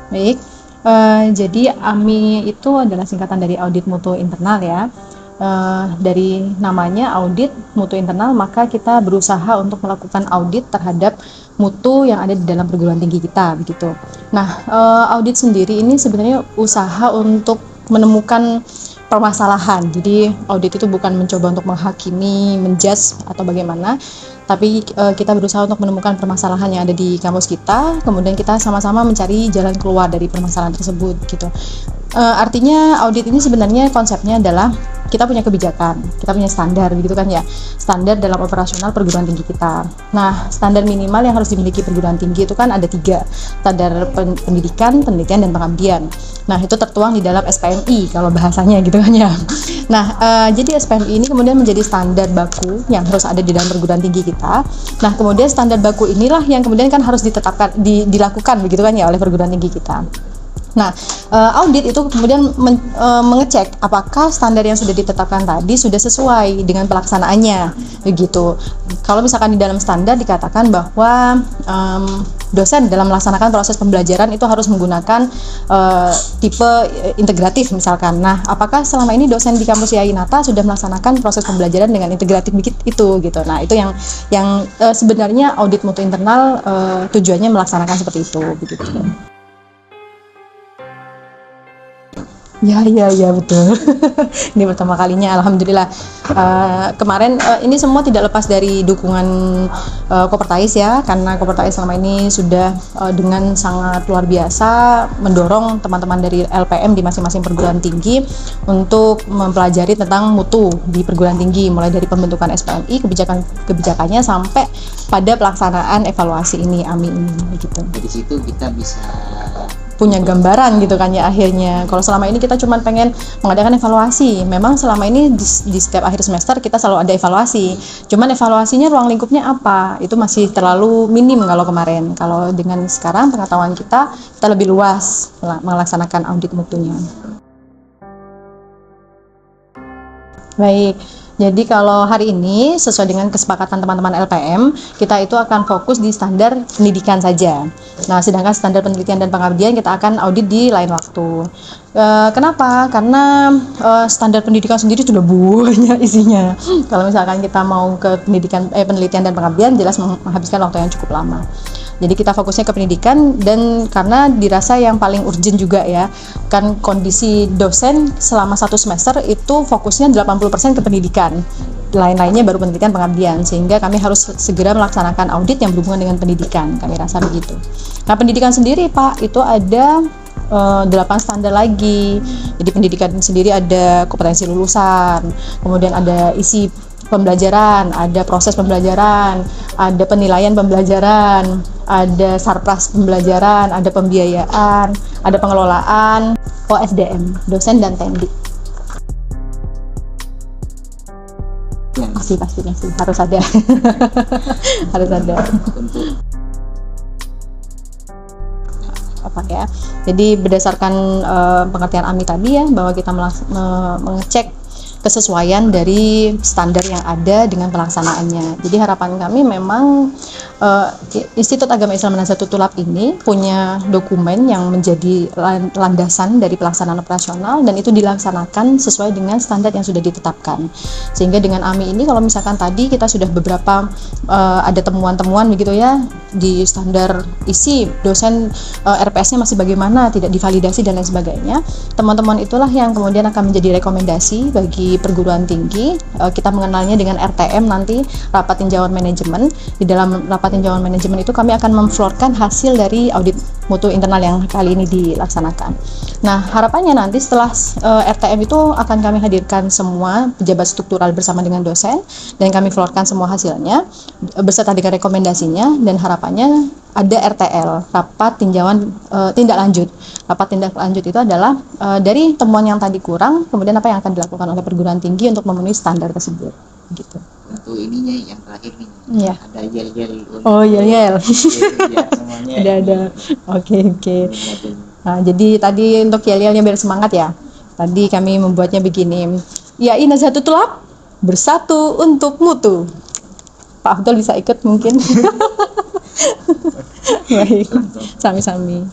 Baik, jadi AMI itu adalah singkatan dari audit mutu internal ya. Dari namanya audit mutu internal, maka kita berusaha untuk melakukan audit terhadap mutu yang ada di dalam perguruan tinggi kita, begitu. Nah, audit sendiri ini sebenarnya usaha untuk menemukan permasalahan. Jadi audit itu bukan mencoba untuk menghakimi, menjudge atau bagaimana, tapi kita berusaha untuk menemukan permasalahan yang ada di kampus kita, kemudian kita sama-sama mencari jalan keluar dari permasalahan tersebut gitu. Artinya audit ini sebenarnya konsepnya adalah kita punya kebijakan, kita punya standar gitu kan ya, standar dalam operasional perguruan tinggi kita. Nah, standar minimal yang harus dimiliki perguruan tinggi itu kan ada 3, standar pendidikan, penelitian, dan pengabdian. Nah, itu tertuang di dalam SPMI kalau bahasanya gitu kan ya. Nah, jadi SPMI ini kemudian menjadi standar baku yang harus ada di dalam perguruan tinggi kita. Nah, kemudian standar baku inilah yang kemudian kan harus ditetapkan, dilakukan begitu kan ya oleh perguruan tinggi kita. Nah, audit itu kemudian mengecek apakah standar yang sudah ditetapkan tadi sudah sesuai dengan pelaksanaannya, begitu. Kalau misalkan di dalam standar dikatakan bahwa dosen dalam melaksanakan proses pembelajaran itu harus menggunakan tipe integratif misalkan. Nah, apakah selama ini dosen di kampus Yainata sudah melaksanakan proses pembelajaran dengan integratif itu gitu. Nah, itu yang sebenarnya audit mutu internal tujuannya melaksanakan seperti itu, begitu. Ya betul. Ini pertama kalinya, alhamdulillah. Kemarin ini semua tidak lepas dari dukungan Kopertais ya, karena Kopertais selama ini sudah dengan sangat luar biasa mendorong teman-teman dari LPM di masing-masing perguruan tinggi untuk mempelajari tentang mutu di perguruan tinggi, mulai dari pembentukan SPMI, kebijakannya sampai pada pelaksanaan evaluasi ini, AMI ini, gitu. Dari situ kita bisa punya gambaran gitu kan ya akhirnya. Kalau selama ini kita cuma pengen mengadakan evaluasi, memang selama ini di setiap akhir semester kita selalu ada evaluasi, cuman evaluasinya ruang lingkupnya apa, itu masih terlalu minim kalau kemarin. Kalau dengan sekarang pengetahuan kita lebih luas melaksanakan audit mutunya. Baik, jadi kalau hari ini sesuai dengan kesepakatan teman-teman LPM, kita itu akan fokus di standar pendidikan saja. Nah, sedangkan standar penelitian dan pengabdian kita akan audit di lain waktu. Kenapa? Karena standar pendidikan sendiri sudah banyak isinya. Kalau misalkan kita mau ke penelitian dan pengabdian, jelas menghabiskan waktu yang cukup lama. Jadi kita fokusnya ke pendidikan, dan karena dirasa yang paling urgent juga ya, kan kondisi dosen selama 1 semester itu fokusnya 80% ke pendidikan, lain-lainnya baru penelitian pengabdian, sehingga kami harus segera melaksanakan audit yang berhubungan dengan pendidikan, kami rasa begitu. Nah, pendidikan sendiri Pak, itu ada 8 standar lagi. Jadi pendidikan sendiri ada kompetensi lulusan, kemudian ada isi pembelajaran, ada proses pembelajaran, ada penilaian pembelajaran, ada sarpras pembelajaran, ada pembiayaan, ada pengelolaan, OSDM, dosen dan tendi. Pasti harus ada. Harus ada. Apa ya? Jadi berdasarkan pengertian AMI tadi ya, bahwa kita mengecek kesesuaian dari standar yang ada dengan pelaksanaannya. Jadi harapan kami memang Institut Agama Islam Nahdlatul Ulama ini punya dokumen yang menjadi landasan dari pelaksanaan operasional, dan itu dilaksanakan sesuai dengan standar yang sudah ditetapkan. Sehingga dengan AMI ini, kalau misalkan tadi kita sudah beberapa ada temuan-temuan begitu ya di standar isi dosen, RPS-nya masih bagaimana, tidak divalidasi dan lain sebagainya. Teman-teman itulah yang kemudian akan menjadi rekomendasi bagi perguruan tinggi. Kita mengenalnya dengan RTM nanti, rapat tinjauan manajemen. Di dalam rapat tinjauan manajemen itu kami akan memflorkan hasil dari audit mutu internal yang kali ini dilaksanakan. Nah, harapannya nanti setelah RTM itu akan kami hadirkan semua pejabat struktural bersama dengan dosen, dan kami florkan semua hasilnya beserta dengan rekomendasinya, dan harapannya ada RTL, rapat tinjauan tindak lanjut. Rapat tindak lanjut itu adalah dari temuan yang tadi kurang, kemudian apa yang akan dilakukan oleh perguruan tinggi untuk memenuhi standar tersebut, gitu. Untuk ininya yang terakhir nih, ya. Ada yel-yel. Oh, yel-yel. Ya, semuanya. ada. Oke. Nah, jadi tadi untuk yel-yelnya biar semangat ya. Tadi kami membuatnya begini. Ya, Nahdlatul Ulama bersatu untuk mutu. Pak Abdul bisa ikut mungkin. Baik, sami-sami.